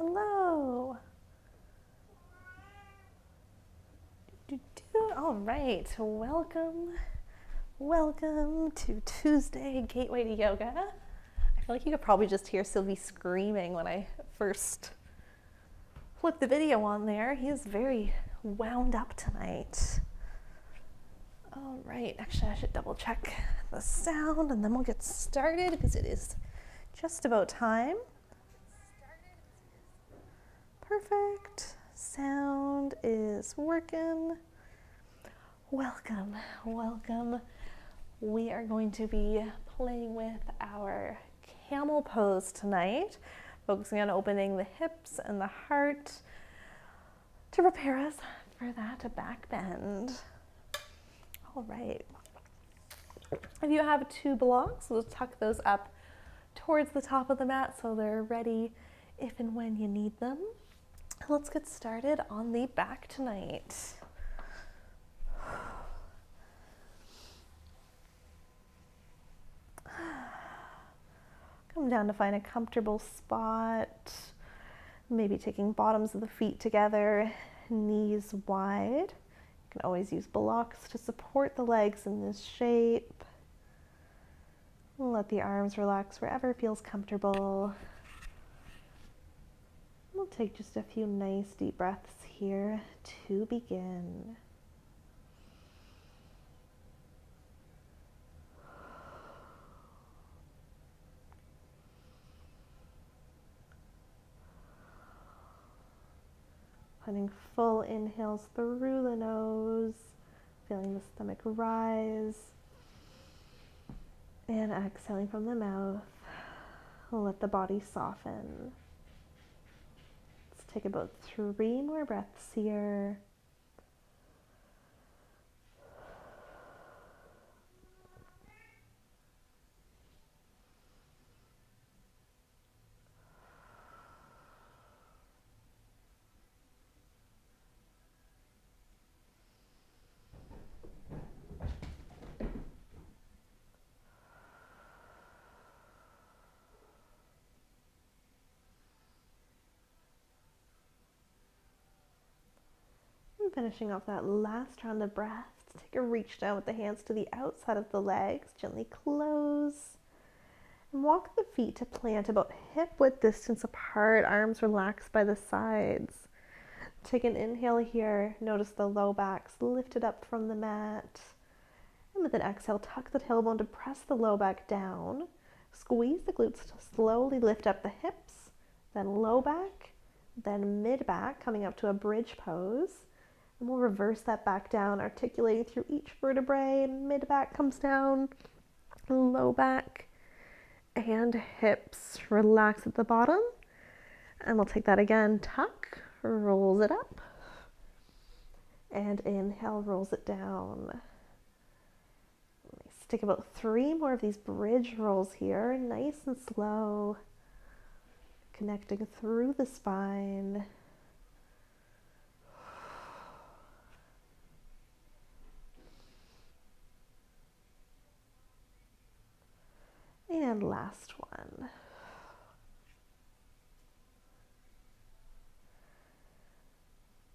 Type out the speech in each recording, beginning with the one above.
Hello. All right, welcome to Tuesday Gateway to Yoga. I feel like you could probably just hear Sylvie screaming when I first flipped the video on there. He is very wound up tonight. All right, actually I should double check the sound and then we'll get started because it is just about time. Perfect. Sound is working. Welcome. We are going to be playing with our camel pose tonight, focusing on opening the hips and the heart to prepare us for that back bend. All right. If you have 2 blocks, we'll tuck those up towards the top of the mat so they're ready if and when you need them. Let's get started on the back tonight. Come down to find a comfortable spot, maybe taking bottoms of the feet together, knees wide. You can always use blocks to support the legs in this shape. Let the arms relax wherever feels comfortable. We'll take just a few nice deep breaths here to begin. Finding full inhales through the nose, feeling the stomach rise, and exhaling from the mouth. Let the body soften. Let's take about 3 more breaths here. Finishing off that last round of breaths, take a reach down with the hands to the outside of the legs, gently close, and walk the feet to plant about hip-width distance apart, arms relaxed by the sides. Take an inhale here, notice the low backs lifted up from the mat, and with an exhale, tuck the tailbone to press the low back down, squeeze the glutes to slowly lift up the hips, then low back, then mid back, coming up to a bridge pose. And we'll reverse that back down, articulating through each vertebrae. Mid back comes down, low back, and hips relax at the bottom. And we'll take that again. Tuck, rolls it up, and inhale, rolls it down. Let's take about 3 more of these bridge rolls here, nice and slow, connecting through the spine. And last one.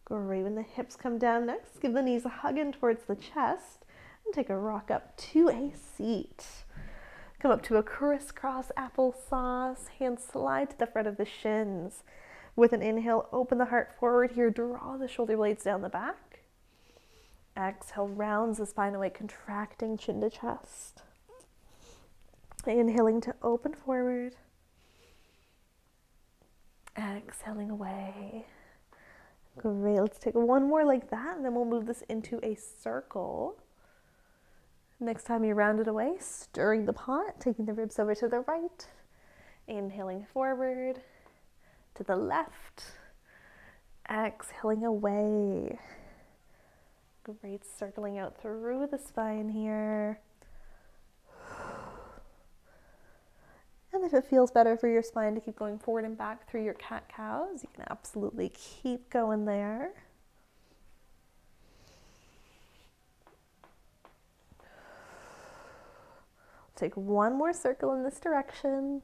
Great, when the hips come down next, give the knees a hug in towards the chest and take a rock up to a seat. Come up to a crisscross applesauce, hands slide to the front of the shins. With an inhale, open the heart forward here, draw the shoulder blades down the back. Exhale, rounds the spine away, contracting chin to chest. Inhaling to open forward. Exhaling away. Great, let's take one more like that and then we'll move this into a circle. Next time you round it away, stirring the pot, taking the ribs over to the right. Inhaling forward, to the left. Exhaling away. Great, circling out through the spine here. And if it feels better for your spine to keep going forward and back through your cat-cows, you can absolutely keep going there. Take one more circle in this direction.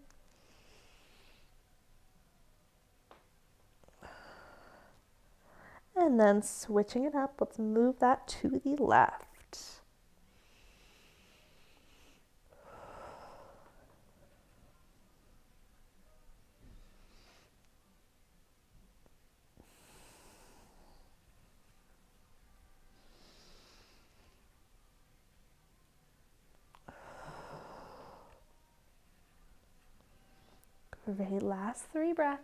And then switching it up, let's move that to the left. Great, last 3 breaths.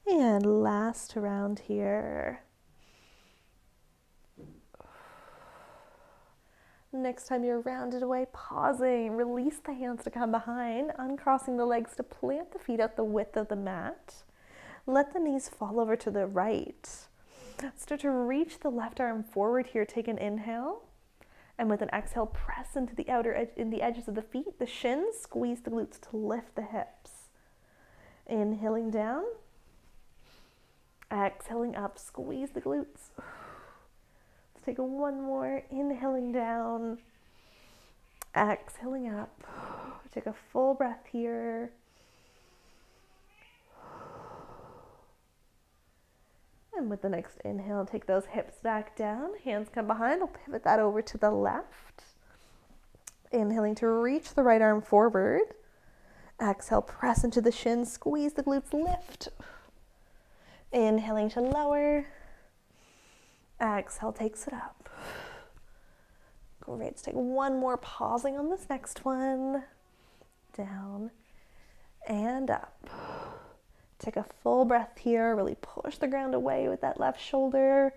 And last round here. Next time you're rounded away, pausing, release the hands to come behind, uncrossing the legs to plant the feet out the width of the mat. Let the knees fall over to the right. Start to reach the left arm forward here. Take an inhale. And with an exhale, press into the edges of the feet, the shins, squeeze the glutes to lift the hips. Inhaling down. Exhaling up, squeeze the glutes. Let's take one more. Inhaling down. Exhaling up. Take a full breath here. And with the next inhale, take those hips back down. Hands come behind. We'll pivot that over to the left. Inhaling to reach the right arm forward. Exhale, press into the shins, squeeze the glutes, lift. Inhaling to lower. Exhale, takes it up. Great, let's take one more, pausing on this next one. Down and up. Take a full breath here, really push the ground away with that left shoulder.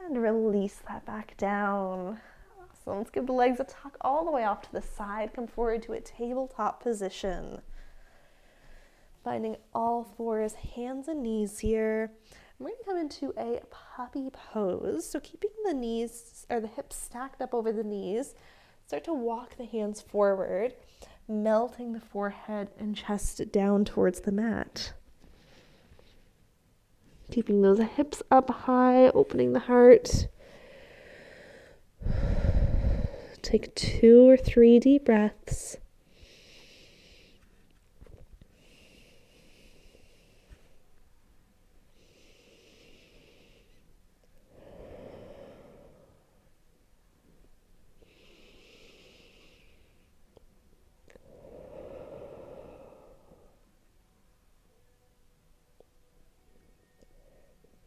And release that back down. Awesome, let's give the legs a tuck all the way off to the side. Come forward to a tabletop position. Finding all 4s, hands and knees here. We're going to come into a puppy pose. So keeping the knees or the hips stacked up over the knees, start to walk the hands forward, melting the forehead and chest down towards the mat. Keeping those hips up high, opening the heart. Take 2 or 3 deep breaths.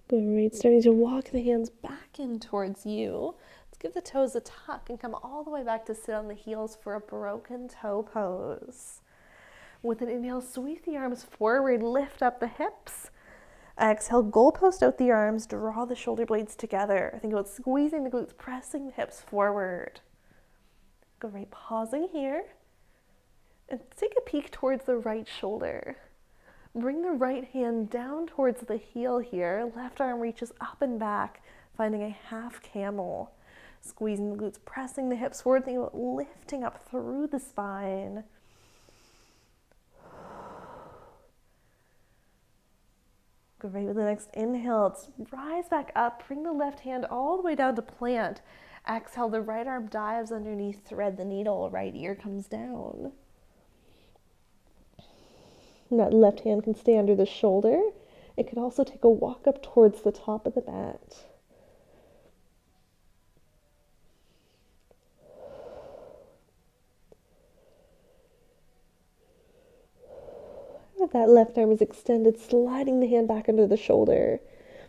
Great, starting to walk the hands back in towards you. Let's give the toes a tuck and come all the way back to sit on the heels for a broken toe pose. With an inhale, sweep the arms forward, lift up the hips. Exhale, goalpost out the arms, draw the shoulder blades together. Think about squeezing the glutes, pressing the hips forward. Great, pausing here. And take a peek towards the right shoulder. Bring the right hand down towards the heel here. Left arm reaches up and back, finding a half camel. Squeezing the glutes, pressing the hips forward, thinking about lifting up through the spine. Great, with the next inhale, let's rise back up. Bring the left hand all the way down to plant. Exhale, the right arm dives underneath, thread the needle, right ear comes down. And that left hand can stay under the shoulder. It could also take a walk up towards the top of the mat. That left arm is extended, sliding the hand back under the shoulder.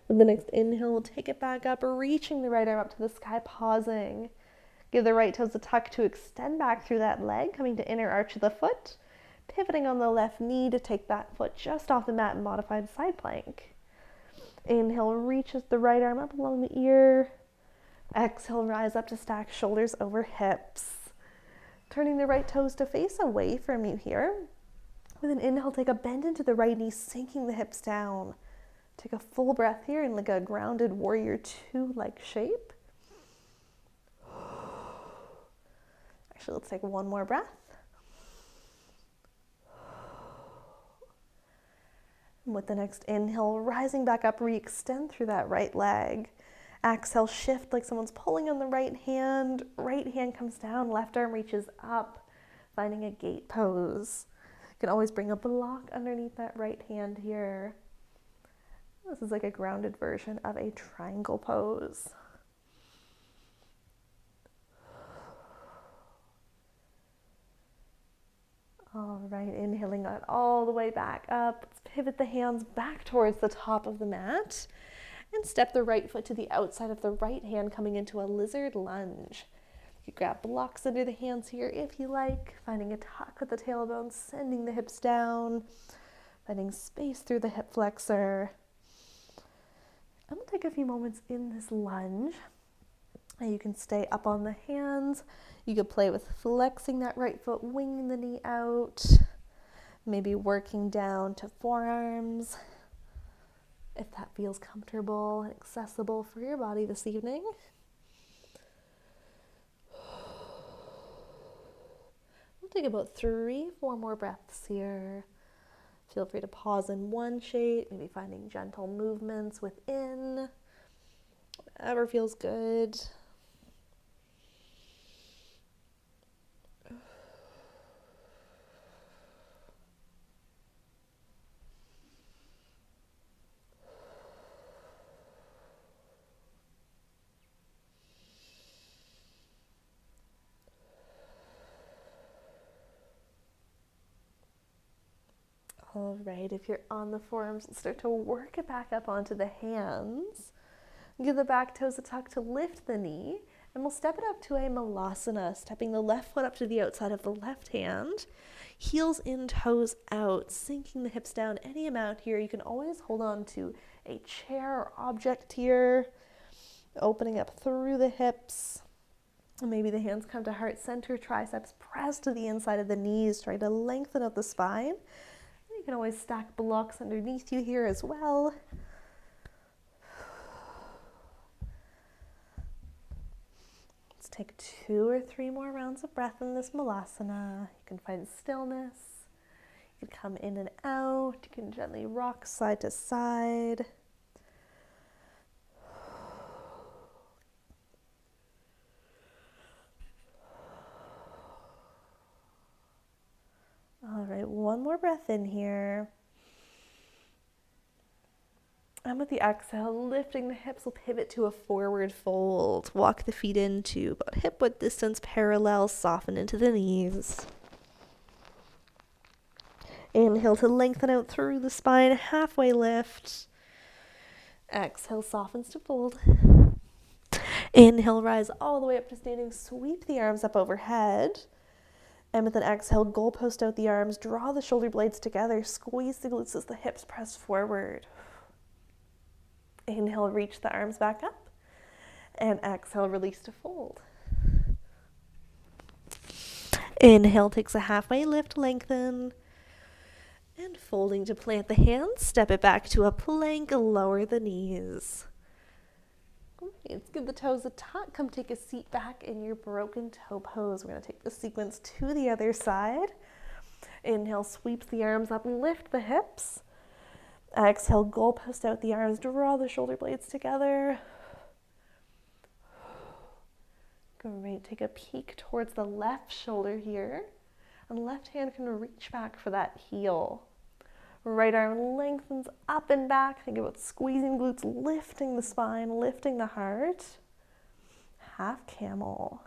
With the next inhale, we'll take it back up, reaching the right arm up to the sky, pausing. Give the right toes a tuck to extend back through that leg, coming to inner arch of the foot. Pivoting on the left knee to take that foot just off the mat and modified side plank. Inhale, reaches the right arm up along the ear. Exhale, rise up to stack shoulders over hips. Turning the right toes to face away from you here. With an inhale, take a bend into the right knee, sinking the hips down. Take a full breath here in like a grounded warrior 2-like shape. Actually, let's take one more breath. And with the next inhale, rising back up, re-extend through that right leg. Exhale, shift like someone's pulling on the right hand. Right hand comes down, left arm reaches up, finding a gate pose. You can always bring a block underneath that right hand here. This is like a grounded version of a triangle pose. All right, inhaling out all the way back up. Let's pivot the hands back towards the top of the mat and step the right foot to the outside of the right hand, coming into a lizard lunge. You grab blocks under the hands here if you like, finding a tuck with the tailbone, sending the hips down, finding space through the hip flexor. I'm going to take a few moments in this lunge. And you can stay up on the hands. You could play with flexing that right foot, winging the knee out, maybe working down to forearms, if that feels comfortable and accessible for your body this evening. We'll take about 3-4 more breaths here. Feel free to pause in one shape, maybe finding gentle movements within, whatever feels good. All right, if you're on the forearms, let's start to work it back up onto the hands. Give the back toes a tuck to lift the knee, and we'll step it up to a malasana, stepping the left foot up to the outside of the left hand, heels in, toes out, sinking the hips down any amount here. You can always hold on to a chair or object here, opening up through the hips. Maybe the hands come to heart center, triceps press to the inside of the knees, try to lengthen out the spine. You can always stack blocks underneath you here as well. Let's take 2 or 3 more rounds of breath in this malasana. You can find stillness. You can come in and out. You can gently rock side to side. All right, one more breath in here. And with the exhale, lifting the hips, we'll pivot to a forward fold. Walk the feet into about hip width distance parallel, soften into the knees. Inhale to lengthen out through the spine, halfway lift. Exhale, softens to fold. Inhale, rise all the way up to standing, sweep the arms up overhead. And with an exhale, goalpost out the arms, draw the shoulder blades together, squeeze the glutes as the hips press forward. Inhale, reach the arms back up, and exhale, release to fold. Inhale, takes a halfway lift, lengthen, and folding to plant the hands, step it back to a plank, lower the knees. Let's give the toes a tuck. Come take a seat back in your broken toe pose. We're going to take the sequence to the other side. Inhale, sweeps the arms up, lift the hips. Exhale, goalpost out the arms, draw the shoulder blades together. Great, take a peek towards the left shoulder here. And left hand can reach back for that heel. Right arm lengthens up and back. Think about squeezing glutes, lifting the spine, lifting the heart. Half camel.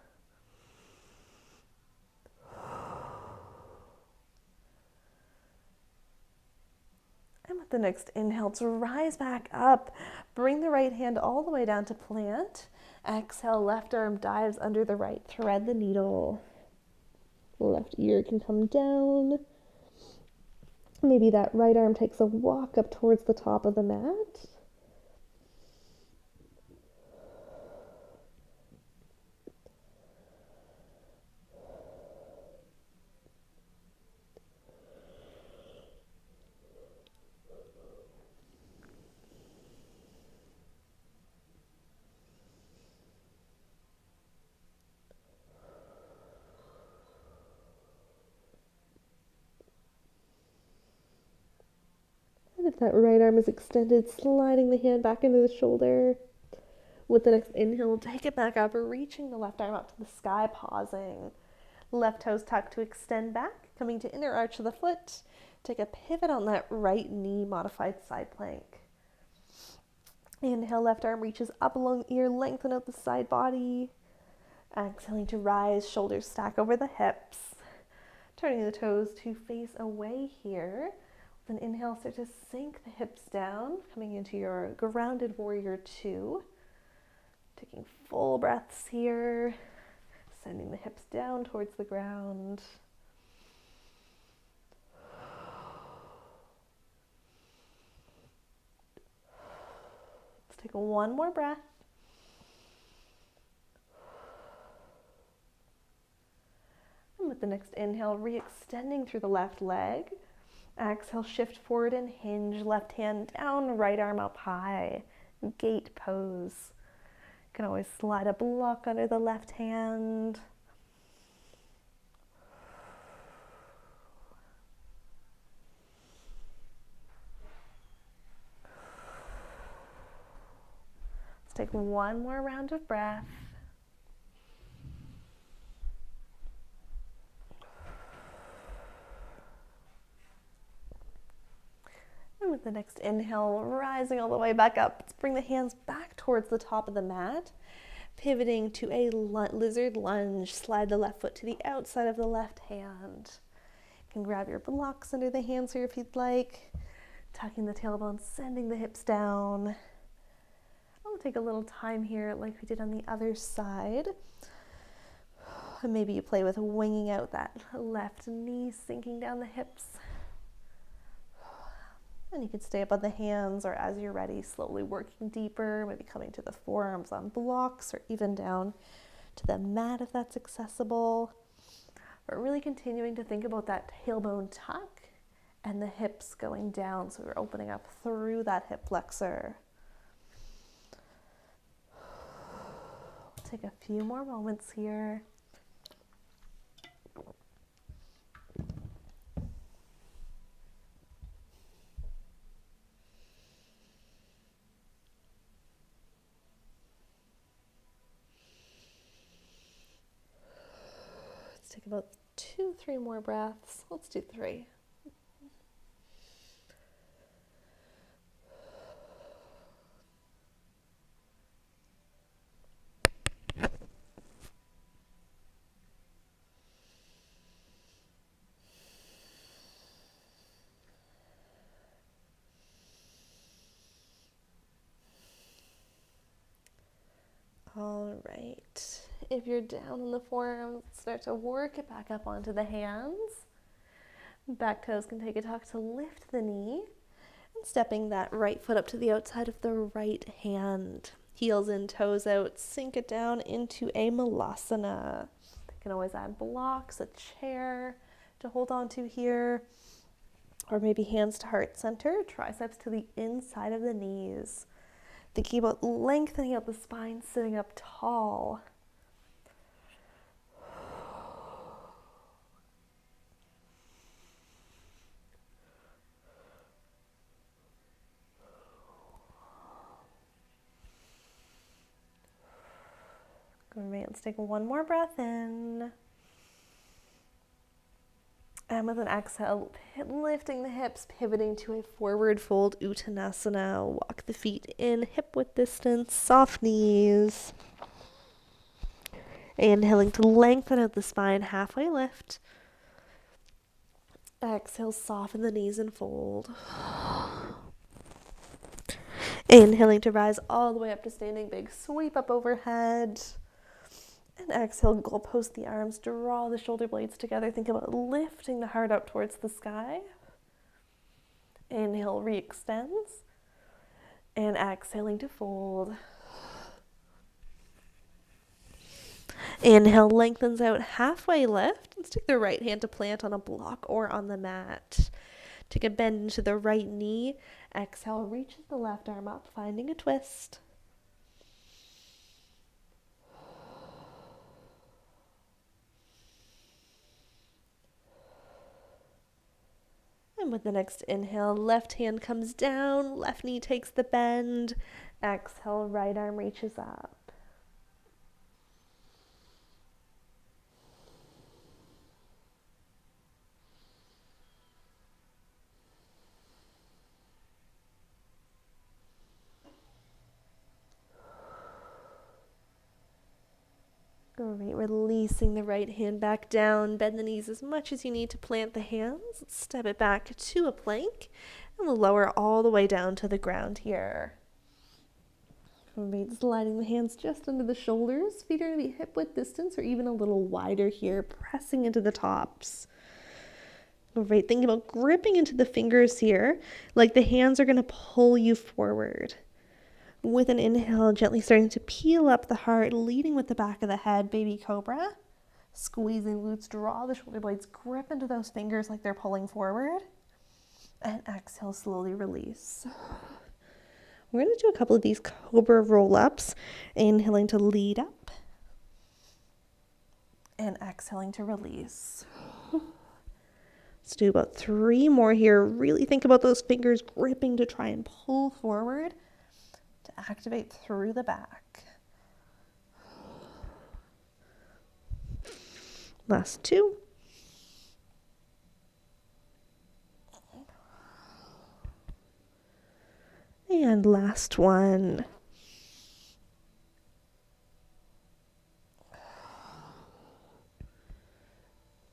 And with the next inhale, to rise back up, bring the right hand all the way down to plant. Exhale, left arm dives under the right, thread the needle. Left ear can come down. Maybe that right arm takes a walk up towards the top of the mat. And if that right arm is extended, sliding the hand back into the shoulder. With the next inhale, take it back up, reaching the left arm up to the sky, pausing. Left toes tucked to extend back, coming to inner arch of the foot. Take a pivot on that right knee, modified side plank. Inhale, left arm reaches up along the ear, lengthen out the side body. Exhaling to rise, shoulders stack over the hips. Turning the toes to face away here. With an inhale, start to sink the hips down, coming into your grounded warrior 2. Taking full breaths here, sending the hips down towards the ground. Let's take one more breath. And with the next inhale, re-extending through the left leg. Exhale, shift forward and hinge, left hand down, right arm up high. Gate pose. You can always slide a block under the left hand. Let's take one more round of breath. And with the next inhale, rising all the way back up, let's bring the hands back towards the top of the mat, pivoting to a lizard lunge. Slide the left foot to the outside of the left hand. You can grab your blocks under the hands here if you'd like, tucking the tailbone, sending the hips down. I'll take a little time here like we did on the other side. And maybe you play with winging out that left knee, sinking down the hips. And you can stay up on the hands, or as you're ready, slowly working deeper, maybe coming to the forearms on blocks or even down to the mat if that's accessible. But really continuing to think about that tailbone tuck and the hips going down, so we're opening up through that hip flexor. Take a few more moments here. Take about 2-3 more breaths. Let's do 3. All right. If you're down in the forearms, start to work it back up onto the hands. Back toes can take a tuck to lift the knee. And stepping that right foot up to the outside of the right hand. Heels in, toes out, sink it down into a malasana. You can always add blocks, a chair to hold on to here. Or maybe hands to heart center, triceps to the inside of the knees. Thinking about lengthening out the spine, sitting up tall. Let's take one more breath in. And with an exhale, lifting the hips, pivoting to a forward fold uttanasana. Walk the feet in, hip width distance, soft knees. Inhaling to lengthen out the spine, halfway lift. Exhale, soften the knees and fold. Inhaling to rise all the way up to standing big, sweep up overhead. And exhale, goal post the arms, draw the shoulder blades together. Think about lifting the heart up towards the sky. Inhale, re-extends. And exhaling to fold. Inhale, lengthens out, halfway lift. Let's take the right hand to plant on a block or on the mat. Take a bend into the right knee. Exhale, reaches the left arm up, finding a twist. And with the next inhale, left hand comes down, left knee takes the bend. Exhale, right arm reaches up. Great, releasing the right hand back down. Bend the knees as much as you need to plant the hands. Step it back to a plank. And we'll lower all the way down to the ground here. Great, sliding the hands just under the shoulders. Feet are going to be hip width distance or even a little wider here, pressing into the tops. Great, thinking about gripping into the fingers here, like the hands are going to pull you forward. With an inhale, gently starting to peel up the heart, leading with the back of the head, baby cobra. Squeezing glutes, draw the shoulder blades, grip into those fingers like they're pulling forward. And exhale, slowly release. We're going to do a couple of these cobra roll-ups. Inhaling to lead up. And exhaling to release. Let's do about 3 more here. Really think about those fingers gripping to try and pull forward. To activate through the back. Last 2. And last one.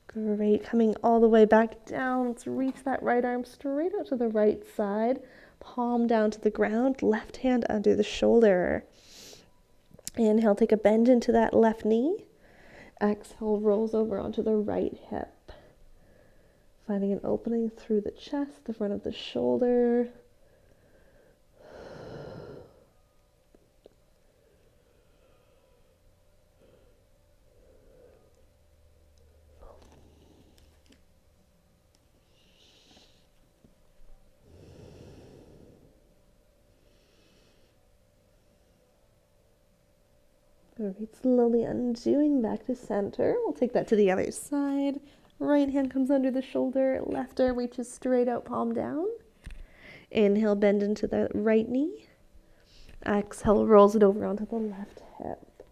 Great, coming all the way back down. Let's reach that right arm straight out to the right side. Palm down to the ground, left hand under the shoulder. Inhale, take a bend into that left knee. Exhale, rolls over onto the right hip. Finding an opening through the chest, the front of the shoulder. Alright, slowly undoing back to center. We'll take that to the other side. Right hand comes under the shoulder. Left arm reaches straight out, palm down. Inhale, bend into the right knee. Exhale, rolls it over onto the left hip.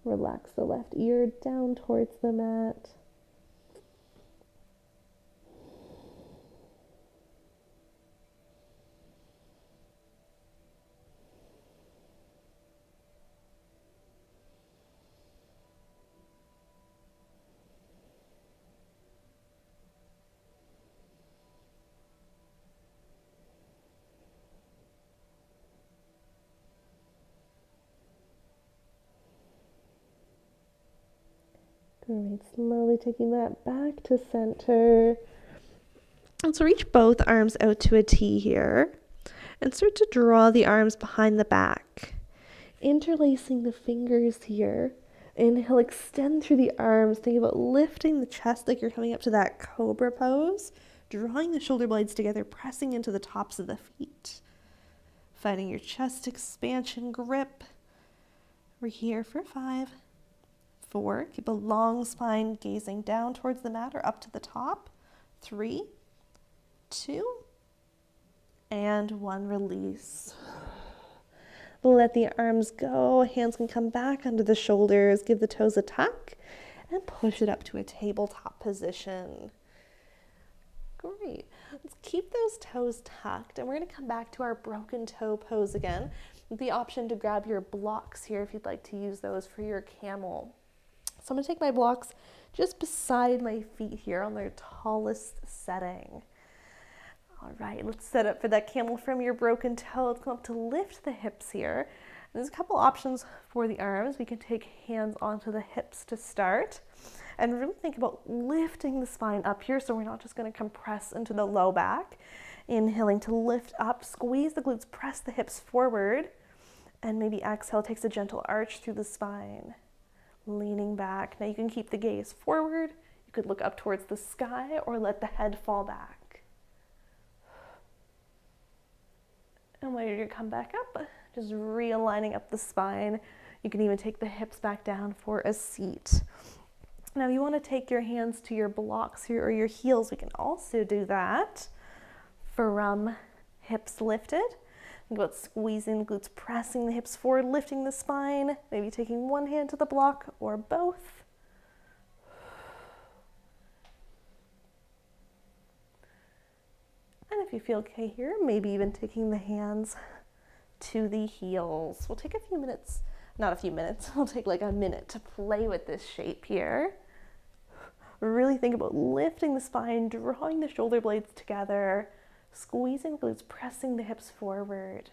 Relax the left ear down towards the mat. Great, slowly taking that back to center. Let's reach both arms out to a T here and start to draw the arms behind the back. Interlacing the fingers here. Inhale, extend through the arms. Think about lifting the chest like you're coming up to that cobra pose. Drawing the shoulder blades together, pressing into the tops of the feet. Finding your chest expansion grip. We're here for 5. 4, keep a long spine gazing down towards the mat or up to the top. 3, 2, and 1, release. Let the arms go. Hands can come back under the shoulders. Give the toes a tuck and push it up to a tabletop position. Great. Let's keep those toes tucked and we're going to come back to our broken toe pose again. With the option to grab your blocks here if you'd like to use those for your camel. So I'm going to take my blocks just beside my feet here on their tallest setting. All right, let's set up for that camel from your broken toe. Let's come up to lift the hips here. There's a couple options for the arms. We can take hands onto the hips to start and really think about lifting the spine up here so we're not just going to compress into the low back. Inhaling to lift up, squeeze the glutes, press the hips forward, and maybe exhale takes a gentle arch through the spine. Leaning back. Now you can keep the gaze forward. You could look up towards the sky or let the head fall back. And when you come back up, just realigning up the spine. You can even take the hips back down for a seat. Now you want to take your hands to your blocks here or your heels. We can also do that from hips lifted. Think about squeezing the glutes, pressing the hips forward, lifting the spine, maybe taking one hand to the block or both. And if you feel okay here, maybe even taking the hands to the heels. We'll take a few minutes, not a few minutes, we'll take like a minute to play with this shape here. Really think about lifting the spine, drawing the shoulder blades together, squeezing the glutes, pressing the hips forward.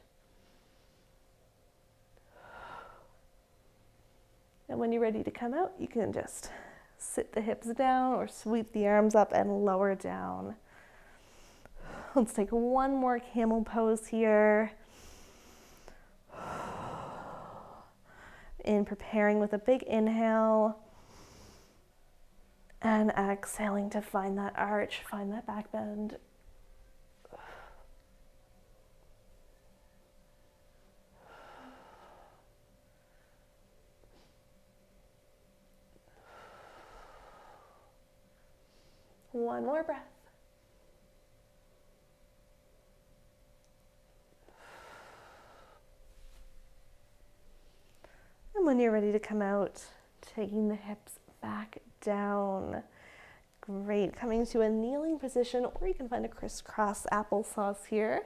And when you're ready to come out, you can just sit the hips down or sweep the arms up and lower down. Let's take one more camel pose here. In preparing with a big inhale and exhaling to find that arch, find that back bend. One more breath. And when you're ready to come out, taking the hips back down. Great, coming to a kneeling position, or you can find a crisscross applesauce here.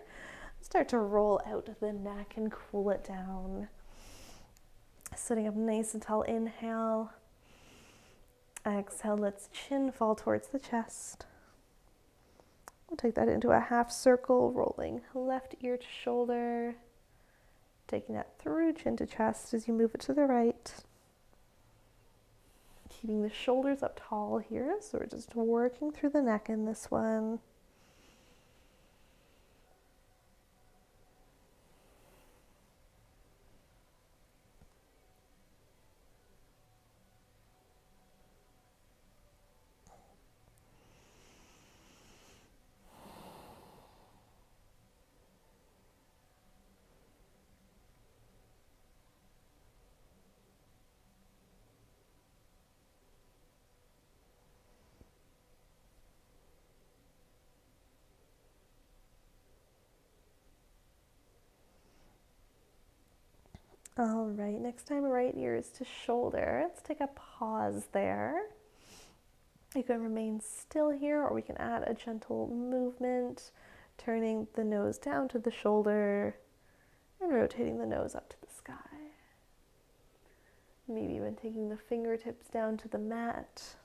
Start to roll out the neck and cool it down. Sitting up nice and tall, inhale. Exhale, let's chin fall towards the chest. We'll take that into a half circle, rolling left ear to shoulder. Taking that through chin to chest as you move it to the right. Keeping the shoulders up tall here, so we're just working through the neck in this one. All right, next time right ear is to shoulder. Let's take a pause there. You can remain still here, or we can add a gentle movement, turning the nose down to the shoulder and rotating the nose up to the sky. Maybe even taking the fingertips down to the mat.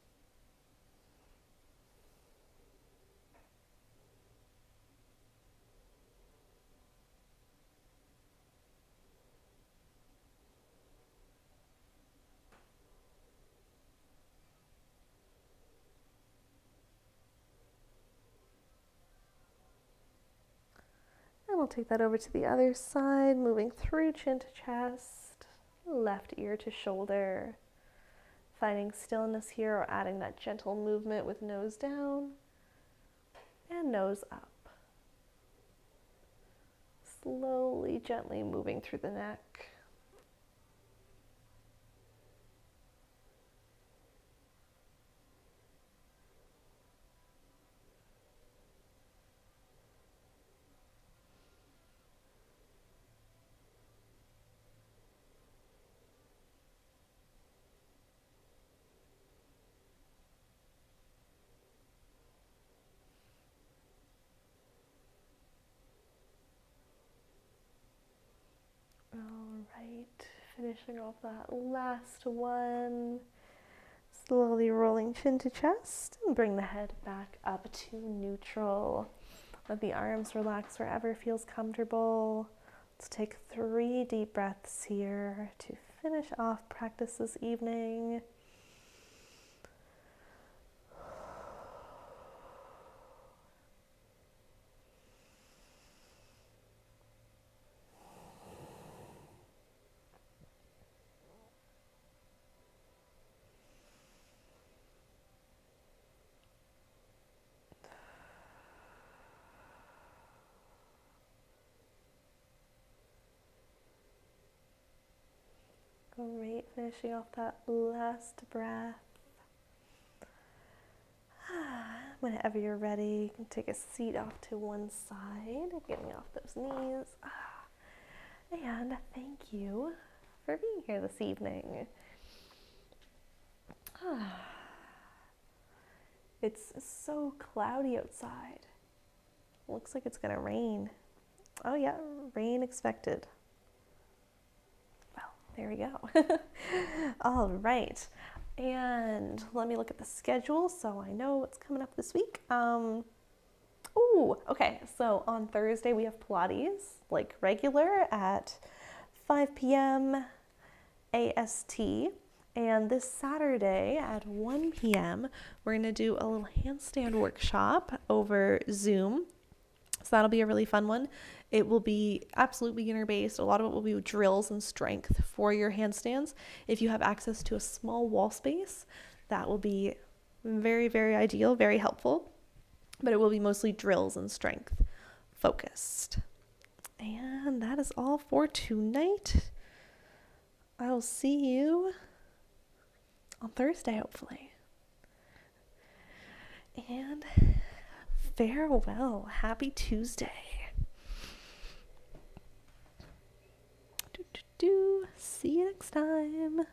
And we'll take that over to the other side, moving through chin to chest, left ear to shoulder. Finding stillness here, or adding that gentle movement with nose down and nose up. Slowly, gently moving through the neck. All right, finishing off that last one. Slowly rolling chin to chest and bring the head back up to neutral. Let the arms relax wherever feels comfortable. Let's take 3 deep breaths here to finish off practice this evening. Great, finishing off that last breath. Whenever you're ready, you can take a seat off to one side, getting off those knees. And thank you for being here this evening. It's so cloudy outside. Looks like it's gonna rain. Oh yeah, rain expected. Well, there we go. All right. And let me look at the schedule so I know what's coming up this week. Okay. So on Thursday we have Pilates, like regular, at 5 p.m. AST. And this Saturday at 1 p.m., we're going to do a little handstand workshop over Zoom. So that'll be a really fun one. It will be absolute beginner based. A lot of it will be drills and strength for your handstands. If you have access to a small wall space, that will be very, very ideal, very helpful. But it will be mostly drills and strength focused. And that is all for tonight. I'll see you on Thursday, hopefully. And farewell. Happy Tuesday. See you next time.